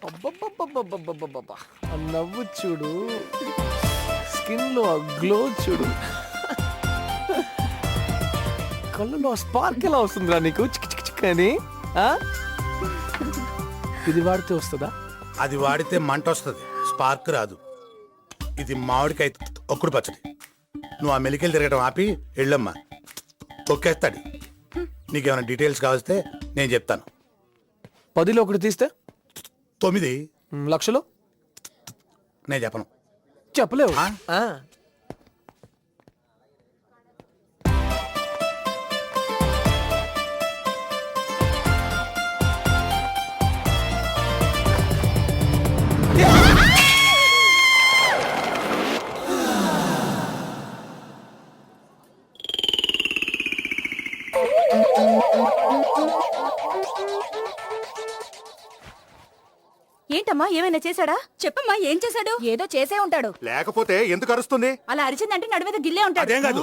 అబ్బబ్బబ్బబ్బబ్బబ్బబ్బబ్బ. ఆ నవ్వు చూడు, స్కిన్ లో ఆ గ్లో చూడు, కళ్ళులో స్పార్క్ ఎలా వస్తుందిరా నీకు చిక్ చిక్ చిక్ అని ఆ? ఇది వాడితే వస్తుందా? అది వాడితే మంట వస్తుంది, స్పార్క్ రాదు. ఇది మామిడికాయ ఒక్కుడు పచ్చడి. నువ్వు ఆ మెలికలు తిరగడం ఆపి వెళ్ళమ్మా, తొక్కేస్తాడు. నీకేమైనా డీటెయిల్స్ కావస్తే నేను చెప్తాను. 10లో 1 తీస్తే 9 లక్షలు నేను చెప్పను. చెప్పలేవు. ఆ? ఆ. ఏంటమ్మా ఏమైనా చేశాడా? చెప్పమ్మా ఏం చేశాడు? ఏదో చేసే ఉంటాడు. లేకపోతే ఎందుకు అరుస్తుంది? అలా అరిచిందంటే నడు మీద గిల్లే ఉంటాడు. అదేం కాదు,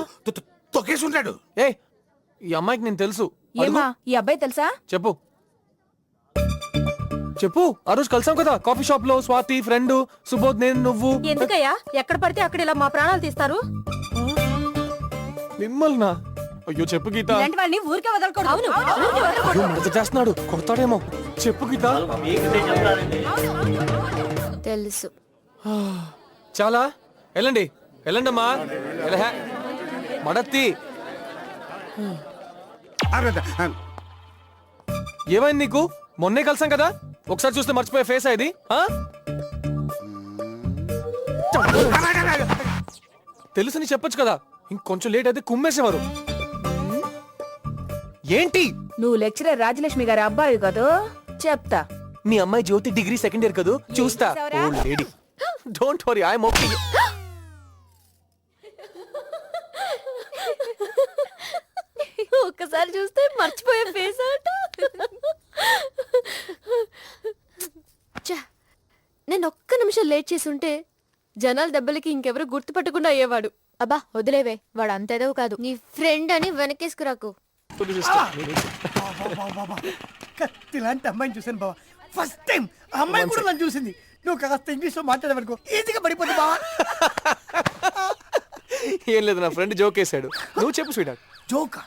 తొక్కేసి ఉంటాడు. ఏ ఈ అమ్మాయికి నేను తెలుసు. ఏమా ఈ అబ్బాయి తెలుసా? చెప్పు చెప్పు. ఆ రోజు కలిసాం కదా కాఫీ షాప్ లో, స్వాతి ఫ్రెండ్, సుబోధ్, నేను, నువ్వు. ఎందుకయ్యా ఎక్కడ పడితే అక్కడ ఇలా మా ప్రాణాలు తీస్తారు? మిమ్మల్నా? అయ్యో చెప్పు గీత. ఇలాంటి వాడిని ఊరికే వదలకూడదు. అవును, ఊరికే వదలకూడదు. అయ్యో, మడత చేస్తున్నాడు, కొడతాడేమో. చెప్పు గీత. తెలుసు. చాలా వెళ్ళండి వెళ్ళండి అమ్మా. ఎలహే. మడత్తి ఏమైంది నీకు? మొన్నే కలిసాం కదా, ఒకసారి చూస్తే మర్చిపోయే ఫేస్ ఇది. తెలుసని చెప్పొచ్చు కదా, ఇంకొంచెం లేట్ అయితే కుమ్మేసేవారు. ఏంటి? నువ్వు లెక్చరర్ రాజలక్ష్మి గారి అబ్బాయి కదా, చెప్తా. మీ అమ్మాయి జ్యోతి డిగ్రీ సెకండ్ ఇయర్ కదా, చూస్తా. Oh lady, don't worry, I'm okay. ఒక్కసారి చూస్తే మర్చిపోయే ఫేస్ అట. నేను ఒక్క నిమిషం లేట్ చేసి ఉంటే జనాల దెబ్బలకి ఇంకెవరు గుర్తుపట్టకుండా అయ్యేవాడు. అబ్బా వదిలేవే, వాడు అంతేదో కాదు. నీ ఫ్రెండ్ అని వెనకేసుకురాకు. ఇలాంటి అమ్మాయిని చూసాను బావా, ఫస్ట్ టైం. ఆ అమ్మాయి కూడా నన్ను చూసింది. నువ్వు కాస్త ఇంగ్లీష్ లో మాట్లాడేవనుకో ఈజీగా పడిపోతుంది బావా. ఏం లేదు, నా ఫ్రెండ్ జోక్ వేసాడు. నువ్వు చెప్పు స్వీట్. జోకా?